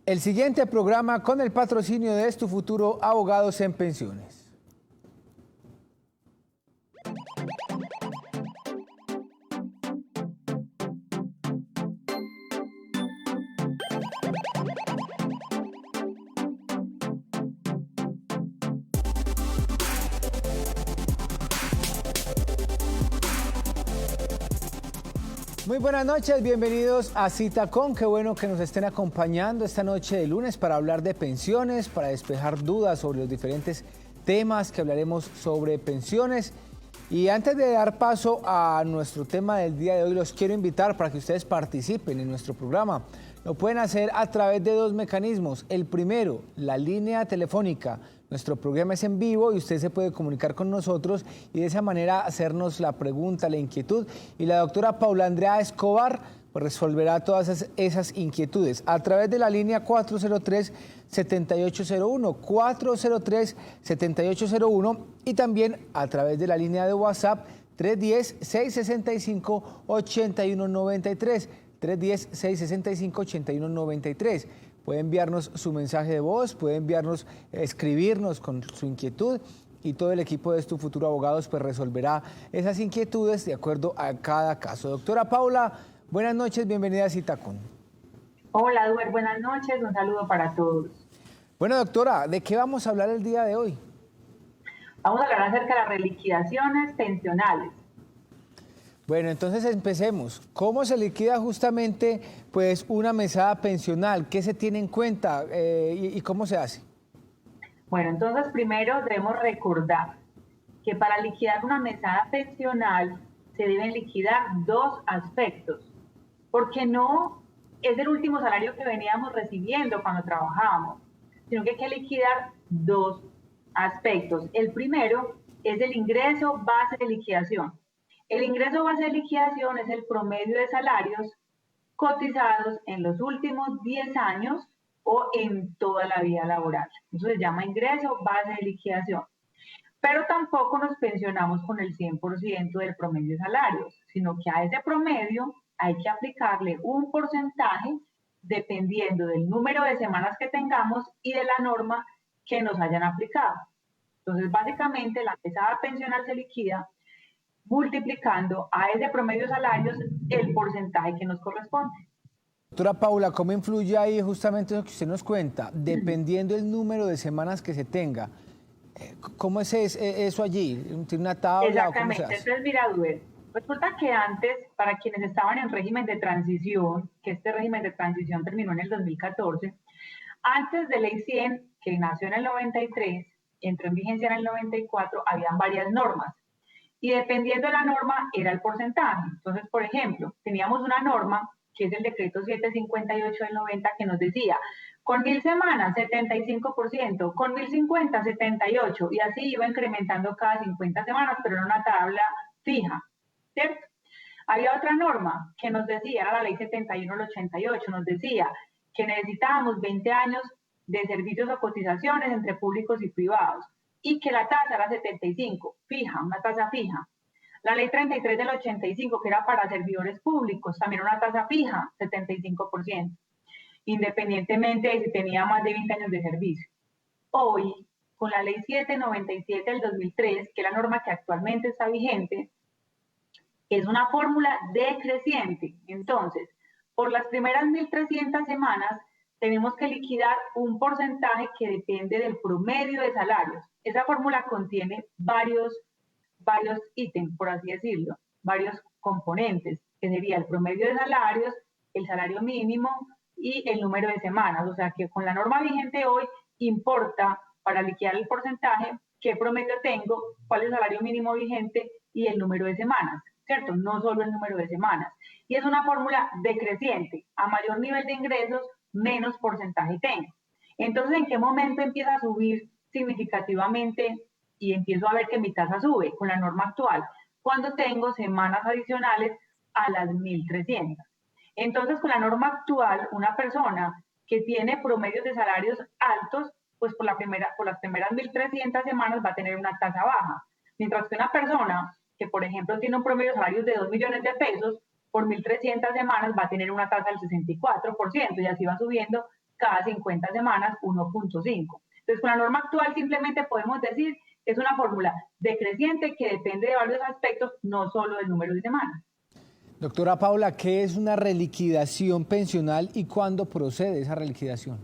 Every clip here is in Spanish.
El siguiente programa con el patrocinio de Es Tu Futuro Abogados en Pensiones. Muy buenas noches, bienvenidos a Cita Con. Qué bueno que nos estén acompañando esta noche de lunes para hablar de pensiones, para despejar dudas sobre los diferentes temas que hablaremos sobre pensiones. Y antes de dar paso a nuestro tema del día de hoy, los quiero invitar para que ustedes participen en nuestro programa. Lo pueden hacer a través de dos mecanismos. El primero, la línea telefónica. Nuestro programa es en vivo y usted se puede comunicar con nosotros y de esa manera hacernos la pregunta, la inquietud. Y la doctora Paula Andrea Escobar pues resolverá todas esas inquietudes a través de la línea 403-7801, 403-7801 y también a través de la línea de WhatsApp 310-665-8193, 310-665-8193. Puede enviarnos su mensaje de voz, puede escribirnos con su inquietud y todo el equipo de Es Tu Futuro Abogados pues resolverá esas inquietudes de acuerdo a cada caso. Doctora Paula, buenas noches, bienvenida a Cita Con. Hola, Eduardo, buenas noches, un saludo para todos. Bueno, doctora, ¿de qué vamos a hablar el día de hoy? Vamos a hablar acerca de las reliquidaciones pensionales. Bueno, entonces empecemos. ¿Cómo se liquida justamente pues una mesada pensional? ¿Qué se tiene en cuenta y cómo se hace? Bueno, entonces primero debemos recordar que para liquidar una mesada pensional se deben liquidar dos aspectos, porque no es el último salario que veníamos recibiendo cuando trabajábamos, sino que hay que liquidar dos aspectos. El primero es el ingreso base de liquidación. El ingreso base de liquidación es el promedio de salarios cotizados en los últimos 10 años o en toda la vida laboral. Eso se llama ingreso base de liquidación. Pero tampoco nos pensionamos con el 100% del promedio de salarios, sino que a ese promedio hay que aplicarle un porcentaje dependiendo del número de semanas que tengamos y de la norma que nos hayan aplicado. Entonces, básicamente, la mesada pensional se liquida multiplicando a ese promedio de salarios el porcentaje que nos corresponde. Doctora Paula, ¿cómo influye ahí justamente eso que usted nos cuenta? Dependiendo del número de semanas que se tenga, ¿cómo es eso allí? ¿Tiene una tabla? Exactamente, ¿O cómo se hace? entonces mira, Duer, resulta que antes, para quienes estaban en régimen de transición, que este régimen de transición terminó en el 2014, antes de Ley 100, que nació en el 93, entró en vigencia en el 94, habían varias normas. Y dependiendo de la norma era el porcentaje. Entonces, por ejemplo, teníamos una norma, que es el decreto 758 del 90, que nos decía, con 1000 semanas, 75%, con 1050, 78%, y así iba incrementando cada 50 semanas, pero era una tabla fija, ¿cierto? Había otra norma que nos decía, era la ley 71 del 88, nos decía que necesitábamos 20 años de servicios o cotizaciones entre públicos y privados, y que la tasa era 75, fija, una tasa fija. La ley 33 del 85, que era para servidores públicos, también una tasa fija, 75%, independientemente de si tenía más de 20 años de servicio. Hoy, con la ley 797 del 2003, que es la norma que actualmente está vigente, es una fórmula decreciente. Entonces, por las primeras 1300 semanas, tenemos que liquidar un porcentaje que depende del promedio de salarios. Esa fórmula contiene varios ítems, por así decirlo, varios componentes, que sería el promedio de salarios, el salario mínimo y el número de semanas. O sea que con la norma vigente hoy importa para liquidar el porcentaje qué promedio tengo, cuál es el salario mínimo vigente y el número de semanas, ¿cierto? No solo el número de semanas. Y es una fórmula decreciente. A mayor nivel de ingresos, menos porcentaje tengo. Entonces, ¿en qué momento empieza a subir significativamente y empiezo a ver que mi tasa sube con la norma actual? Cuando tengo semanas adicionales a las 1300. Entonces, con la norma actual, una persona que tiene promedios de salarios altos, pues por las primeras 1300 semanas va a tener una tasa baja. Mientras que una persona que, por ejemplo, tiene un promedio de salarios de 2 millones de pesos, por 1300 semanas va a tener una tasa del 64%, y así va subiendo cada 50 semanas 1.5. Entonces, con la norma actual simplemente podemos decir que es una fórmula decreciente que depende de varios aspectos, no solo del número de semanas. Doctora Paula, ¿qué es una reliquidación pensional y cuándo procede esa reliquidación?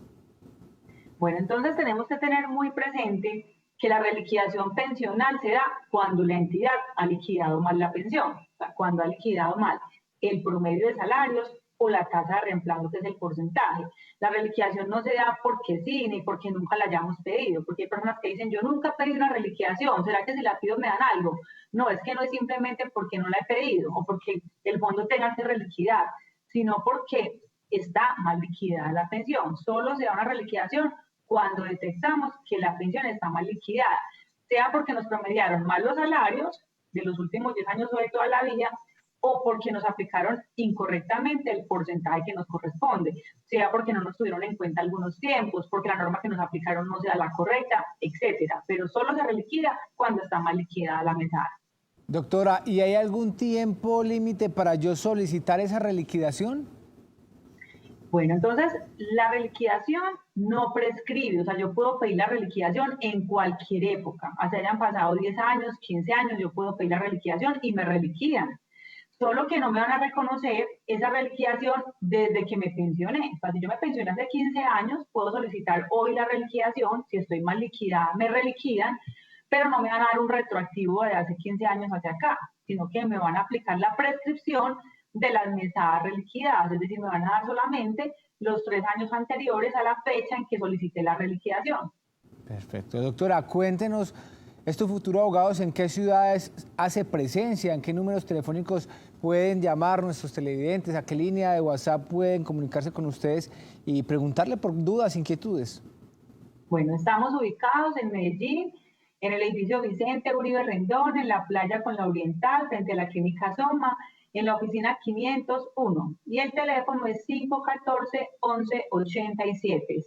Bueno, entonces tenemos que tener muy presente que la reliquidación pensional se da cuando la entidad ha liquidado mal la pensión, o sea, cuando ha liquidado mal el promedio de salarios o la tasa de reemplazo, que es el porcentaje. La reliquidación no se da porque sí, ni porque nunca la hayamos pedido, porque hay personas que dicen, yo nunca he pedido una reliquidación, ¿será que si la pido me dan algo? No, es que no es simplemente porque no la he pedido o porque el fondo tenga que reliquidar, sino porque está mal liquidada la pensión. Solo se da una reliquidación cuando detectamos que la pensión está mal liquidada, sea porque nos promediaron mal los salarios de los últimos 10 años o de toda la vida, o porque nos aplicaron incorrectamente el porcentaje que nos corresponde, sea porque no nos tuvieron en cuenta algunos tiempos, porque la norma que nos aplicaron no sea la correcta, etcétera. Pero solo se reliquida cuando está mal liquidada la mesada. Doctora, ¿y hay algún tiempo límite para yo solicitar esa reliquidación? Bueno, entonces la reliquidación no prescribe, o sea, yo puedo pedir la reliquidación en cualquier época, así hayan pasado 10 años, 15 años, yo puedo pedir la reliquidación y me reliquidan. Solo que no me van a reconocer esa reliquidación desde que me pensioné. O sea, si yo me pensioné hace 15 años, puedo solicitar hoy la reliquidación, si estoy mal liquidada, me reliquidan, pero no me van a dar un retroactivo de hace 15 años hacia acá, sino que me van a aplicar la prescripción de las mesadas reliquidadas, es decir, me van a dar solamente los 3 años anteriores a la fecha en que solicité la reliquidación. Perfecto. Doctora, cuéntenos, estos futuros abogados, ¿en qué ciudades hace presencia? ¿En qué números telefónicos pueden llamar nuestros televidentes? ¿A qué línea de WhatsApp pueden comunicarse con ustedes y preguntarle por dudas, inquietudes? Bueno, estamos ubicados en Medellín, en el edificio Vicente Uribe Rendón, en la playa con la Oriental, frente a la clínica Soma, en la oficina 501. Y el teléfono es 514-1187,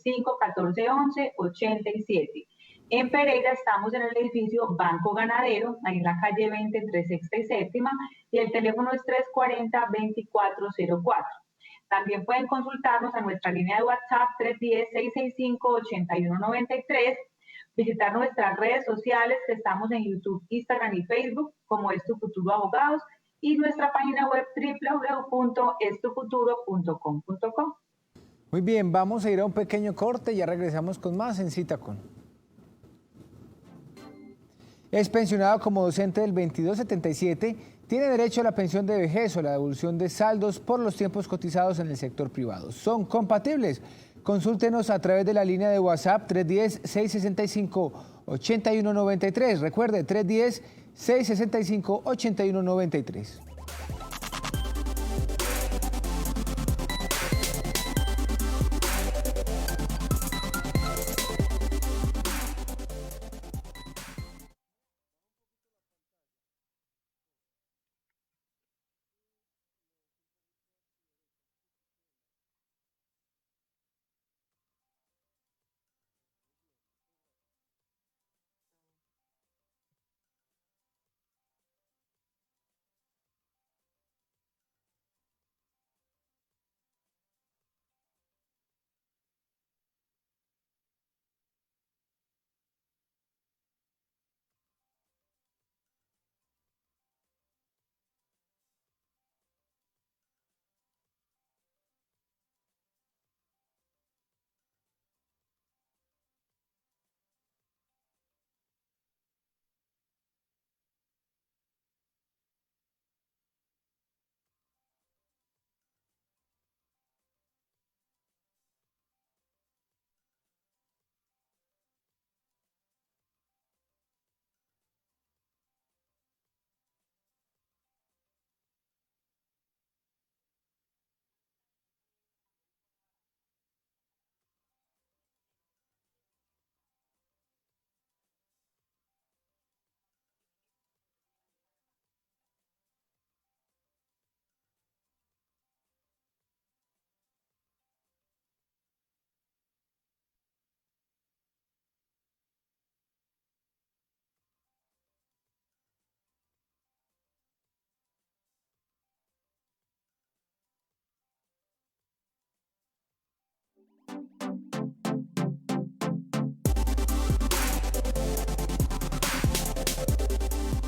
514-1187. En Pereira estamos en el edificio Banco Ganadero, ahí en la calle 20, entre Sexta y Séptima, y el teléfono es 340-2404. También pueden consultarnos a nuestra línea de WhatsApp 310-665-8193, visitar nuestras redes sociales que estamos en YouTube, Instagram y Facebook como Es Tu Futuro Abogados y nuestra página web www.estufuturo.com.co. Muy bien, vamos a ir a un pequeño corte y ya regresamos con más en Cita Con. Es pensionado como docente del 2277, tiene derecho a la pensión de vejez o la devolución de saldos por los tiempos cotizados en el sector privado. ¿Son compatibles? Consúltenos a través de la línea de WhatsApp 310-665-8193. Recuerde, 310-665-8193.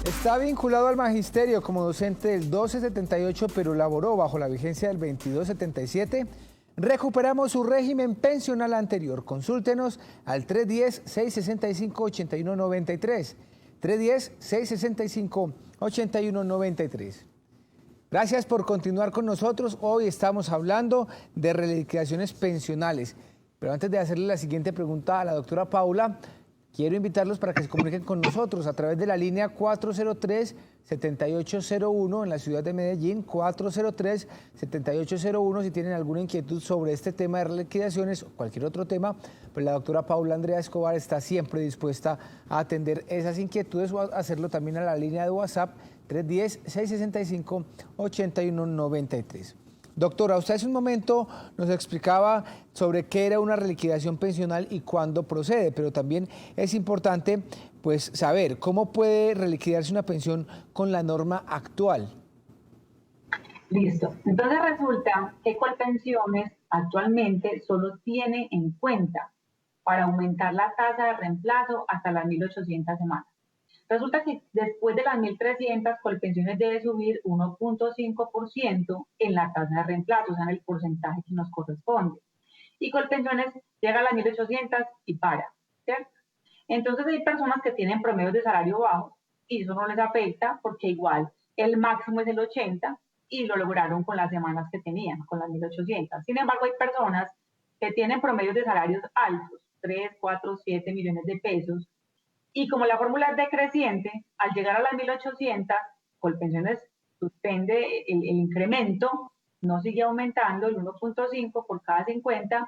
Está vinculado al magisterio como docente del 1278, pero laboró bajo la vigencia del 2277. Recuperamos su régimen pensional anterior. Consúltenos al 310-665-8193. 310-665-8193. Gracias por continuar con nosotros. Hoy estamos hablando de reliquidaciones pensionales. Pero antes de hacerle la siguiente pregunta a la doctora Paula, quiero invitarlos para que se comuniquen con nosotros a través de la línea 403-7801 en la ciudad de Medellín, 403-7801. Si tienen alguna inquietud sobre este tema de reliquidaciones o cualquier otro tema, pues la doctora Paula Andrea Escobar está siempre dispuesta a atender esas inquietudes o a hacerlo también a la línea de WhatsApp 310-665-8193. Doctora, usted hace un momento nos explicaba sobre qué era una reliquidación pensional y cuándo procede, pero también es importante pues, saber cómo puede reliquidarse una pensión con la norma actual. Listo. Entonces resulta que Colpensiones actualmente solo tiene en cuenta para aumentar la tasa de reemplazo hasta las 1.800 semanas. Resulta que después de las 1.300, Colpensiones debe subir 1.5% en la tasa de reemplazo, o sea, en el porcentaje que nos corresponde. Y Colpensiones llega a las 1.800 y para, ¿cierto? Entonces hay personas que tienen promedios de salario bajo y eso no les afecta porque igual el máximo es el 80 y lo lograron con las semanas que tenían, con las 1.800. Sin embargo, hay personas que tienen promedios de salarios altos, 3, 4, 7 millones de pesos, y como la fórmula es decreciente, al llegar a las 1.800, Colpensiones suspende el incremento, no sigue aumentando el 1.5 por cada 50,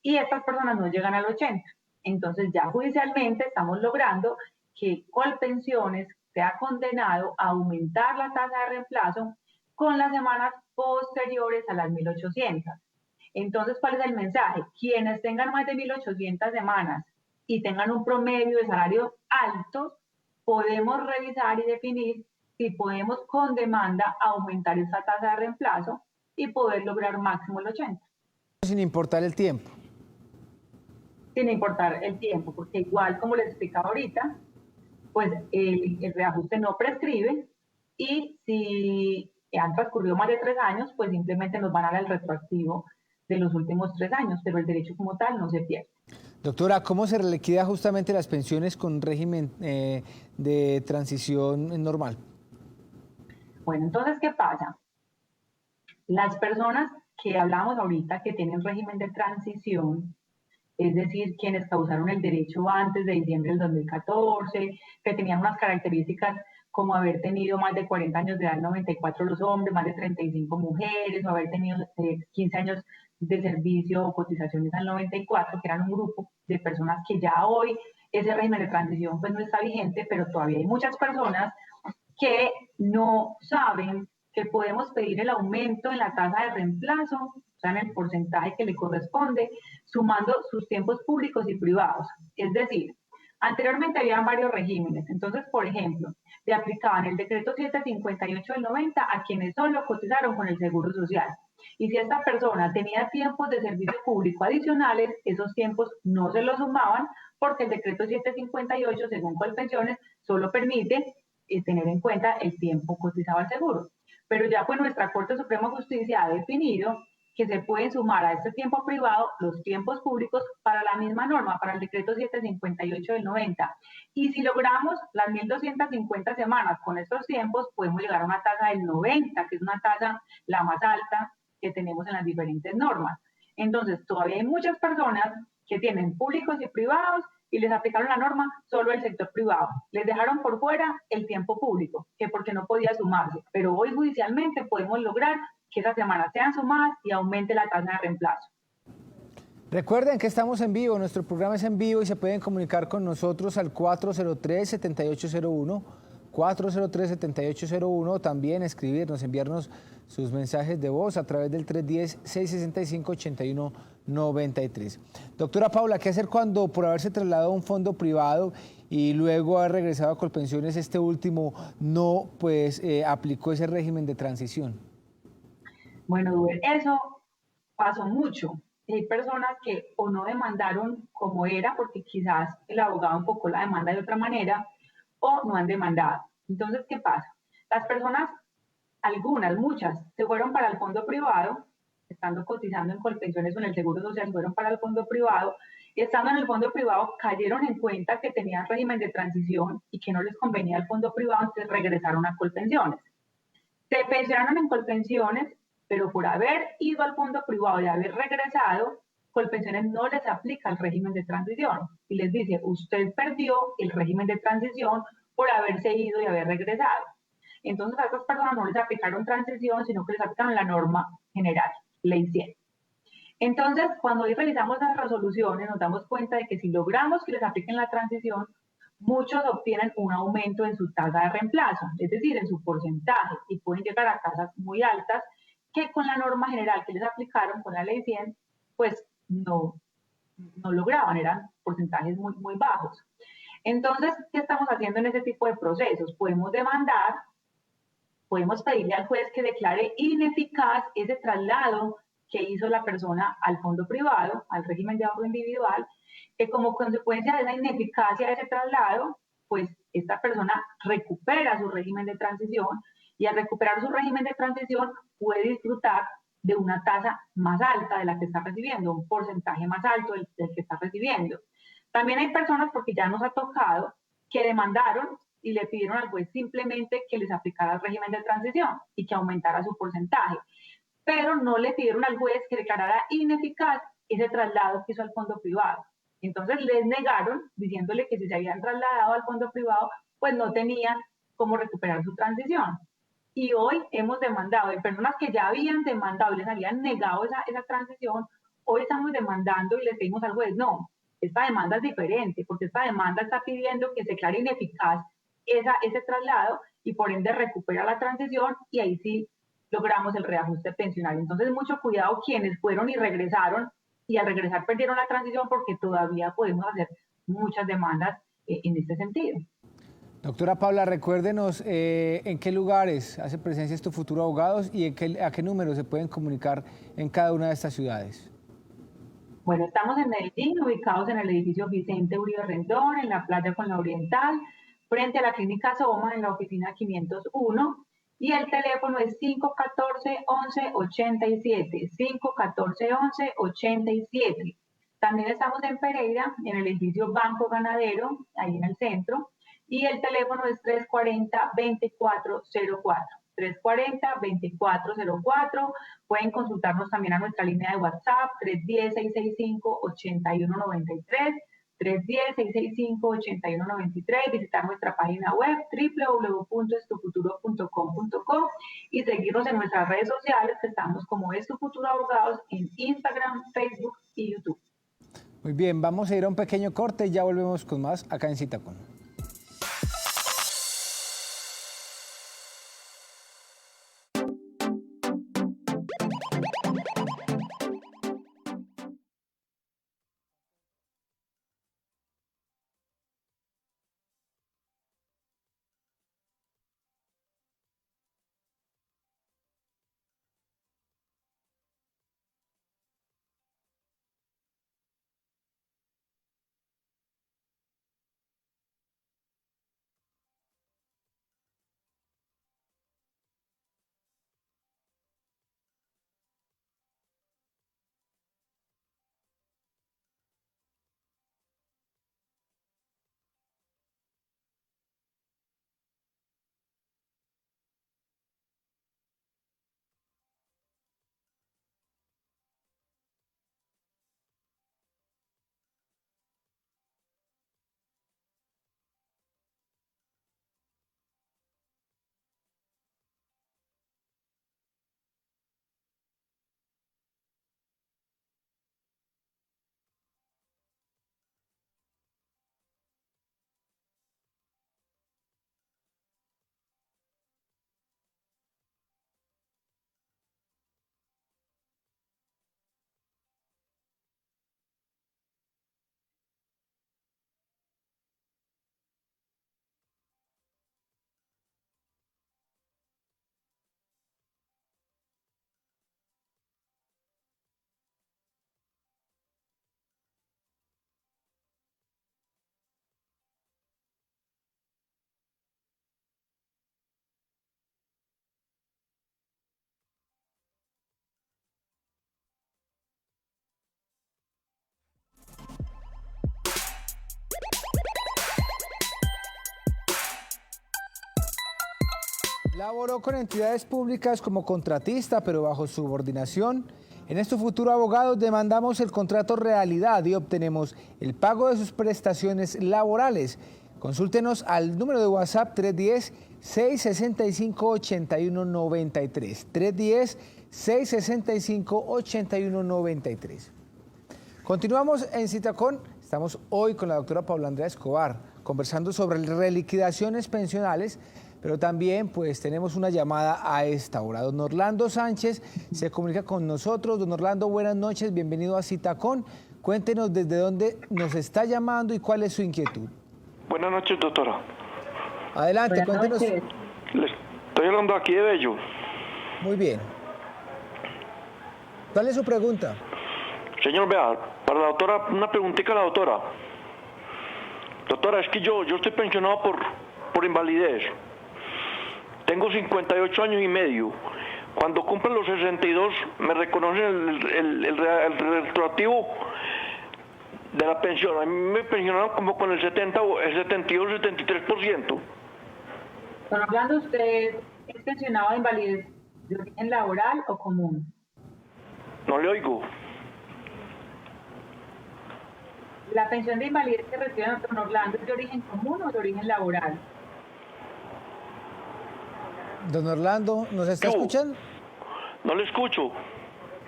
y estas personas no llegan al 80. Entonces ya judicialmente estamos logrando que Colpensiones sea condenado a aumentar la tasa de reemplazo con las semanas posteriores a las 1.800. Entonces, ¿cuál es el mensaje? Quienes tengan más de 1.800 semanas y tengan un promedio de salario alto, podemos revisar y definir si podemos con demanda aumentar esa tasa de reemplazo y poder lograr máximo el 80. Sin importar el tiempo. Sin importar el tiempo, porque igual como les explicaba ahorita, pues el reajuste no prescribe y si han transcurrido más de 3 años, pues simplemente nos van a dar el retroactivo de los últimos 3 años, pero el derecho como tal no se pierde. Doctora, ¿cómo se reliquida justamente las pensiones con régimen de transición normal? Bueno, entonces, ¿qué pasa? Las personas que hablamos ahorita que tienen régimen de transición, es decir, quienes causaron el derecho antes de diciembre del 2014, que tenían unas características como haber tenido más de 40 años de edad, 94 los hombres, más de 35 mujeres, o haber tenido 15 años de servicio o cotizaciones al 94, que eran un grupo de personas que ya hoy ese régimen de transición pues no está vigente, pero todavía hay muchas personas que no saben que podemos pedir el aumento en la tasa de reemplazo, o sea, en el porcentaje que le corresponde, sumando sus tiempos públicos y privados. Es decir, anteriormente habían varios regímenes. Entonces, por ejemplo, le aplicaban el decreto 758 del 90 a quienes solo cotizaron con el Seguro Social. Y si esta persona tenía tiempos de servicio público adicionales, esos tiempos no se los sumaban porque el decreto 758, según Colpensiones, solo permite tener en cuenta el tiempo cotizado al seguro. Pero ya pues nuestra Corte Suprema de Justicia ha definido que se pueden sumar a este tiempo privado los tiempos públicos para la misma norma, para el decreto 758 del 90. Y si logramos las 1.250 semanas con estos tiempos, podemos llegar a una tasa del 90, que es una tasa la más alta que tenemos en las diferentes normas. Entonces, todavía hay muchas personas que tienen públicos y privados y les aplicaron la norma solo el sector privado. Les dejaron por fuera el tiempo público, que porque no podía sumarse. Pero hoy judicialmente podemos lograr que esas semanas sean sumadas y aumente la tasa de reemplazo. Recuerden que estamos en vivo, nuestro programa es en vivo y se pueden comunicar con nosotros al 403-7801, 403-7801, también escribirnos, enviarnos sus mensajes de voz a través del 310-665-8193. Doctora Paula, ¿qué hacer cuando por haberse trasladado a un fondo privado y luego haber regresado a Colpensiones, este último no aplicó ese régimen de transición? Bueno, eso pasó mucho. Hay personas que o no demandaron como era, porque quizás el abogado enfocó la demanda de otra manera, o no han demandado. Entonces, ¿qué pasa? Las personas, algunas, muchas, se fueron para el fondo privado, estando cotizando en Colpensiones o en el Seguro Social, fueron para el fondo privado, y estando en el fondo privado cayeron en cuenta que tenían régimen de transición y que no les convenía el fondo privado, entonces regresaron a Colpensiones. Se pensionaron en Colpensiones, pero por haber ido al fondo privado y haber regresado, Colpensiones no les aplica el régimen de transición y les dice, usted perdió el régimen de transición por haberse ido y haber regresado. Entonces a estas personas no les aplicaron transición, sino que les aplicaron la norma general, ley 100. Entonces, cuando hoy realizamos las resoluciones, nos damos cuenta de que si logramos que les apliquen la transición, muchos obtienen un aumento en su tasa de reemplazo, es decir, en su porcentaje, y pueden llegar a tasas muy altas que con la norma general que les aplicaron, con la ley 100, pues no lograban, eran porcentajes muy bajos. Entonces, ¿qué estamos haciendo en ese tipo de procesos? Podemos demandar, podemos pedirle al juez que declare ineficaz ese traslado que hizo la persona al fondo privado, al régimen de ahorro individual, que como consecuencia de esa ineficacia de ese traslado, pues esta persona recupera su régimen de transición y al recuperar su régimen de transición puede disfrutar de una tasa más alta de la que está recibiendo, un porcentaje más alto del que está recibiendo. También hay personas, porque ya nos ha tocado, que demandaron y le pidieron al juez simplemente que les aplicara el régimen de transición y que aumentara su porcentaje, pero no le pidieron al juez que declarara ineficaz ese traslado que hizo al fondo privado. Entonces les negaron diciéndole que si se habían trasladado al fondo privado, pues no tenían cómo recuperar su transición. Y hoy hemos demandado, de personas que ya habían demandado y les habían negado esa transición, hoy estamos demandando y le pedimos al juez, no, esta demanda es diferente, porque esta demanda está pidiendo que se declare ineficaz ese traslado y por ende recupera la transición y ahí sí logramos el reajuste pensionario. Entonces, mucho cuidado quienes fueron y regresaron y al regresar perdieron la transición porque todavía podemos hacer muchas demandas en este sentido. Doctora Paula, recuérdenos en qué lugares hace presencia estos futuros abogados y a qué número se pueden comunicar en cada una de estas ciudades. Bueno, estamos en Medellín, ubicados en el edificio Vicente Uribe Rendón, en la playa con la Oriental, frente a la clínica Soma, en la oficina 501, y el teléfono es 514-1187, 514-1187. También estamos en Pereira, en el edificio Banco Ganadero, ahí en el centro, y el teléfono es 340-2404. 340-2404. Pueden consultarnos también a nuestra línea de WhatsApp, 310-665-8193, 310-665-8193, visitar nuestra página web www.estufuturo.com.co y seguirnos en nuestras redes sociales, que estamos como Es Tu Futuro Abogados en Instagram, Facebook y YouTube. Muy bien, vamos a ir a un pequeño corte y ya volvemos con más acá en Citacon. Laboró con entidades públicas como contratista, pero bajo subordinación. En este futuro, abogados, demandamos el contrato realidad y obtenemos el pago de sus prestaciones laborales. Consúltenos al número de WhatsApp 310-665-8193. 310-665-8193. Continuamos en Citacón. Estamos hoy con la doctora Paula Andrea Escobar, conversando sobre reliquidaciones pensionales, pero también pues tenemos una llamada a esta hora. Don Orlando Sánchez se comunica con nosotros. Don Orlando, buenas noches, bienvenido a Citacón. Cuéntenos desde dónde nos está llamando y cuál es su inquietud. Buenas noches, doctora. Adelante, cuéntenos. Le estoy hablando aquí de Bello. Muy bien. ¿Cuál es su pregunta? Señor, vea, para la doctora, una preguntita a la doctora. Doctora, es que yo estoy pensionado por invalidez. Tengo 58 años y medio. Cuando cumplo los 62, me reconocen el retroactivo de la pensión. A mí me pensionaron como con el 70, el 72, 73%. Don Orlando, ¿usted es pensionado de invalidez de origen laboral o común? No le oigo. ¿La pensión de invalidez que recibe don Orlando es de origen común o de origen laboral? Don Orlando, ¿nos está escuchando? No le escucho.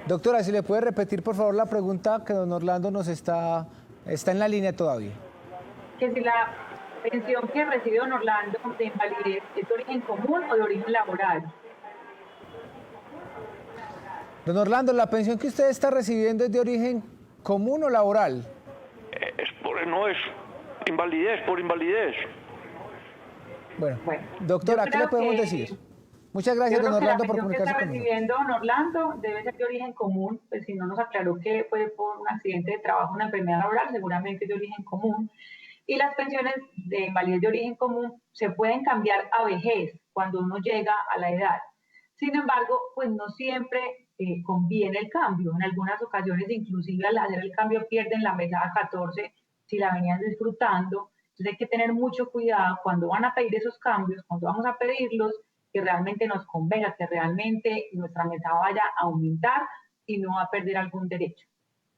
Doctora, si le puede repetir por favor la pregunta, que don Orlando nos está en la línea todavía. Que si la pensión que recibe don Orlando de invalidez es de origen común o de origen laboral. Don Orlando, ¿la pensión que usted está recibiendo es de origen común o laboral? No, es invalidez, por invalidez. Bueno, doctora, ¿qué le podemos decir? Muchas gracias, don Orlando, por comunicarse conmigo. La pensión que está recibiendo don Orlando debe ser de origen común, pues si no nos aclaró que fue por un accidente de trabajo, una enfermedad laboral, seguramente es de origen común. Y las pensiones de invalidez de origen común se pueden cambiar a vejez cuando uno llega a la edad. Sin embargo, pues no siempre conviene el cambio. En algunas ocasiones, inclusive al hacer el cambio, pierden la mesada 14 si la venían disfrutando. Entonces hay que tener mucho cuidado cuando van a pedir esos cambios, cuando vamos a pedirlos, que realmente nos convenga, que realmente nuestra mesada vaya a aumentar y no a perder algún derecho.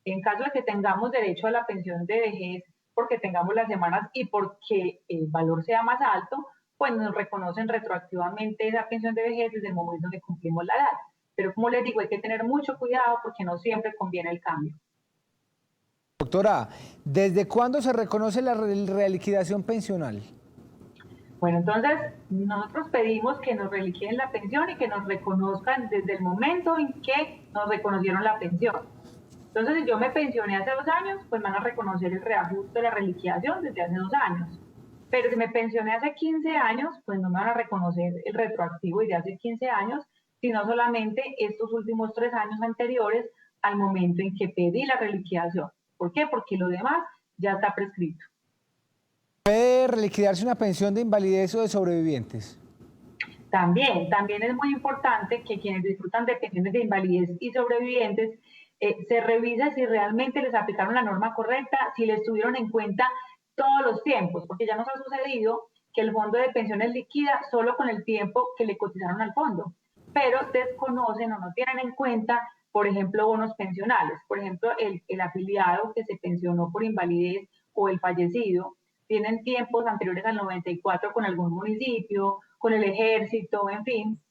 En caso de que tengamos derecho a la pensión de vejez, porque tengamos las semanas y porque el valor sea más alto, pues nos reconocen retroactivamente esa pensión de vejez desde el momento en que cumplimos la edad. Pero como les digo, hay que tener mucho cuidado porque no siempre conviene el cambio. Doctora, ¿desde cuándo se reconoce la reliquidación pensional? Bueno, entonces nosotros pedimos que nos reliquien la pensión y que nos reconozcan desde el momento en que nos reconocieron la pensión. Entonces, si yo me pensioné hace 2 años, pues van a reconocer el reajuste de la reliquidación desde hace 2 años. Pero si me pensioné hace 15 años, pues no me van a reconocer el retroactivo desde hace 15 años, sino solamente estos últimos 3 años anteriores al momento en que pedí la reliquidación. ¿Por qué? Porque lo demás ya está prescrito. ¿Puede reliquidarse una pensión de invalidez o de sobrevivientes? También es muy importante que quienes disfrutan de pensiones de invalidez y sobrevivientes se revise si realmente les aplicaron la norma correcta, si les tuvieron en cuenta todos los tiempos, porque ya nos ha sucedido que el fondo de pensiones liquida solo con el tiempo que le cotizaron al fondo, pero desconocen o no tienen en cuenta, por ejemplo, bonos pensionales. Por ejemplo, el afiliado que se pensionó por invalidez o el fallecido tienen tiempos anteriores al 94 con algún municipio, con el ejército, en fin,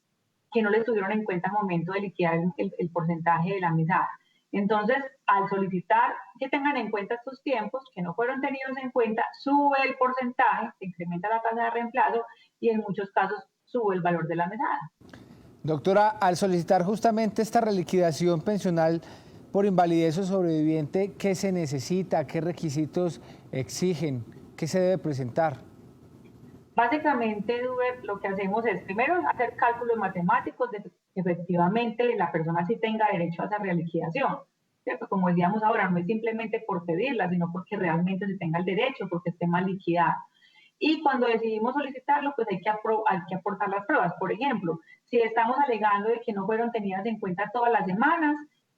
que no les tuvieron en cuenta al momento de liquidar el porcentaje de la mesada. Entonces, al solicitar que tengan en cuenta estos tiempos que no fueron tenidos en cuenta, sube el porcentaje, se incrementa la tasa de reemplazo y en muchos casos sube el valor de la mesada. Doctora, al solicitar justamente esta reliquidación pensional por invalidez o sobreviviente, ¿qué se necesita? ¿Qué requisitos exigen? ¿Qué se debe presentar? Básicamente, lo que hacemos es primero hacer cálculos matemáticos de que efectivamente la persona sí tenga derecho a esa reliquidación, ¿cierto? Como decíamos ahora, no es simplemente por pedirla, sino porque realmente se tenga el derecho, porque esté mal liquidada. Y cuando decidimos solicitarlo, pues hay que aportar las pruebas. Por ejemplo, si estamos alegando de que no fueron tenidas en cuenta todas las semanas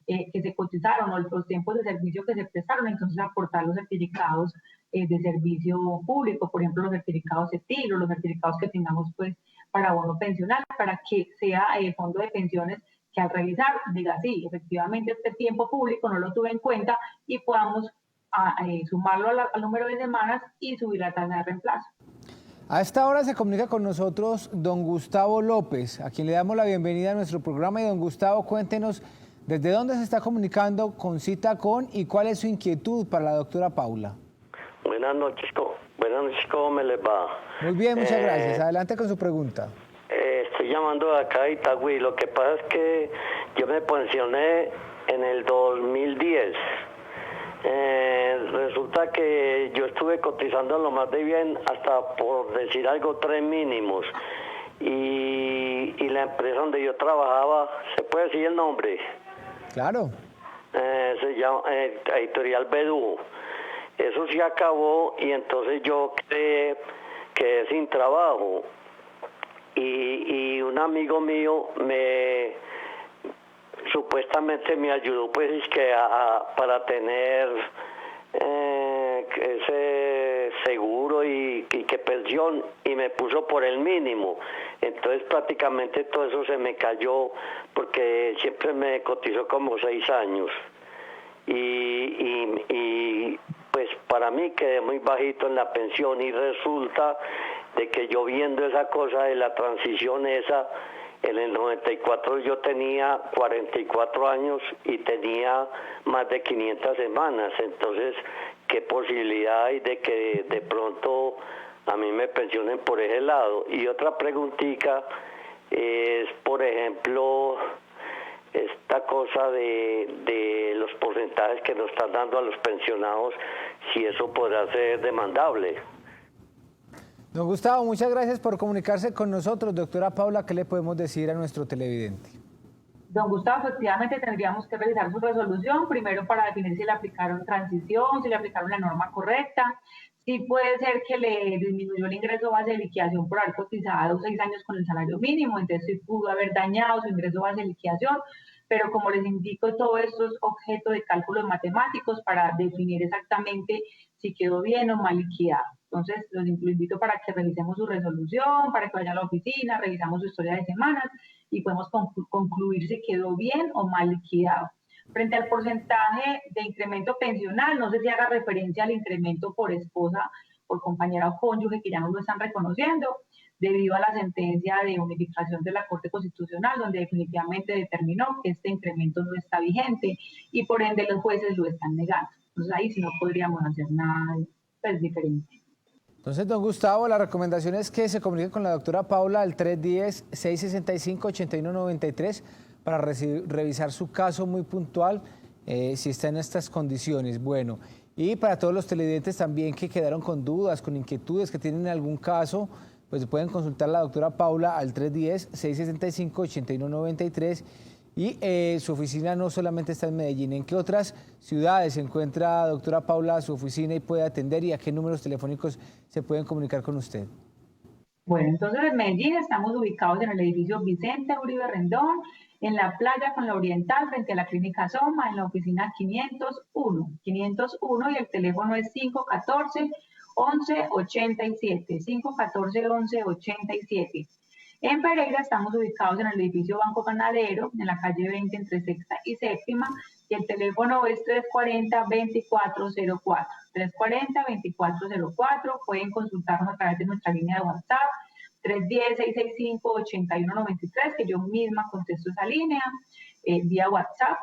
que se cotizaron o los tiempos de servicio que se prestaron, entonces aportar los certificados de servicio público, por ejemplo, los certificados ETIL o los certificados que tengamos pues para bono pensional, para que sea el fondo de pensiones que al revisar diga, sí, efectivamente este tiempo público no lo tuve en cuenta y podamos sumarlo al número de semanas y subir la tasa de reemplazo. A esta hora se comunica con nosotros don Gustavo López, a quien le damos la bienvenida a nuestro programa. Y don Gustavo, cuéntenos desde dónde se está comunicando con Cita Con y cuál es su inquietud para la doctora Paula. Buenas noches, ¿cómo me les va? Muy bien, muchas gracias. Adelante con su pregunta. Estoy llamando de acá de Itagüí. Lo que pasa es que yo me pensioné en el 2010. Resulta que yo estuve cotizando lo más de bien hasta, por decir algo, 3 mínimos. Y la empresa donde yo trabajaba, ¿se puede decir el nombre? Claro. Se llama Editorial Bedú. Eso se acabó y entonces yo quedé sin trabajo. Y un amigo mío supuestamente me ayudó pues es que para tener ese seguro y que pensión, y me puso por el mínimo. Entonces prácticamente todo eso se me cayó porque siempre me cotizó como 6 años y pues para mí quedé muy bajito en la pensión, y resulta de que yo viendo esa cosa de la transición esa, en el 94 yo tenía 44 años y tenía más de 500 semanas. Entonces, ¿qué posibilidad hay de que de pronto a mí me pensionen por ese lado? Y otra preguntita es, por ejemplo, esta cosa de los porcentajes que nos están dando a los pensionados, si eso podrá ser demandable. Don Gustavo, muchas gracias por comunicarse con nosotros. Doctora Paula, ¿qué le podemos decir a nuestro televidente? Don Gustavo, efectivamente tendríamos que revisar su resolución, primero para definir si le aplicaron transición, si le aplicaron la norma correcta. Sí puede ser que le disminuyó el ingreso base de liquidación por haber cotizado 6 años con el salario mínimo, entonces sí pudo haber dañado su ingreso base de liquidación, pero como les indico, todo esto es objeto de cálculos matemáticos para definir exactamente si quedó bien o mal liquidado. Entonces, los invito para que revisemos su resolución, para que vayan a la oficina, revisamos su historia de semanas y podemos concluir si quedó bien o mal liquidado. Frente al porcentaje de incremento pensional, no sé si haga referencia al incremento por esposa, por compañera o cónyuge, que ya no lo están reconociendo, debido a la sentencia de unificación de la Corte Constitucional, donde definitivamente determinó que este incremento no está vigente y por ende los jueces lo están negando. Entonces ahí sí no podríamos hacer nada pues, diferente. Entonces, don Gustavo, la recomendación es que se comunique con la doctora Paula al 310-665-8193 para revisar su caso muy puntual, si está en estas condiciones. Bueno, y para todos los televidentes también que quedaron con dudas, con inquietudes, que tienen algún caso, pues pueden consultar a la doctora Paula al 310-665-8193. Y su oficina no solamente está en Medellín. ¿En qué otras ciudades se encuentra, doctora Paula, su oficina y puede atender, y a qué números telefónicos se pueden comunicar con usted? Bueno, entonces en Medellín estamos ubicados en el edificio Vicente Uribe Rendón, en la playa con la Oriental, frente a la Clínica Soma, en la oficina 501, y el teléfono es 514-1187, 514-1187. En Pereira estamos ubicados en el edificio Banco Ganadero, en la calle 20 entre Sexta y Séptima, y el teléfono es 340-2404. 340-2404. Pueden consultarnos a través de nuestra línea de WhatsApp, 310-665-8193, que yo misma contesto esa línea vía WhatsApp.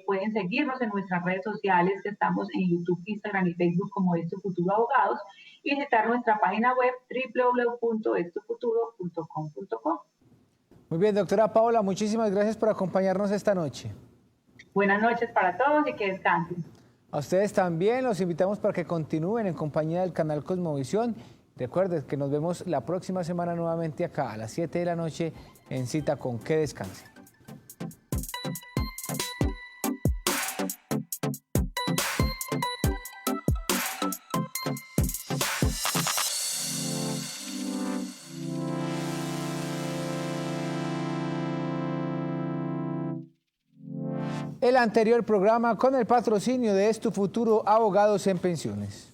Pueden seguirnos en nuestras redes sociales, que estamos en YouTube, Instagram y Facebook como Es Tu Futuro Abogados, y visitar nuestra página web www.estufuturo.com.co. Muy bien, doctora Paula, muchísimas gracias por acompañarnos esta noche. Buenas noches para todos y que descansen. A ustedes también los invitamos para que continúen en compañía del canal Cosmovisión. Recuerden que nos vemos la próxima semana nuevamente acá a las 7 de la noche en Cita Con. Que descansen. El anterior programa con el patrocinio de Es Tu Futuro Abogados en Pensiones.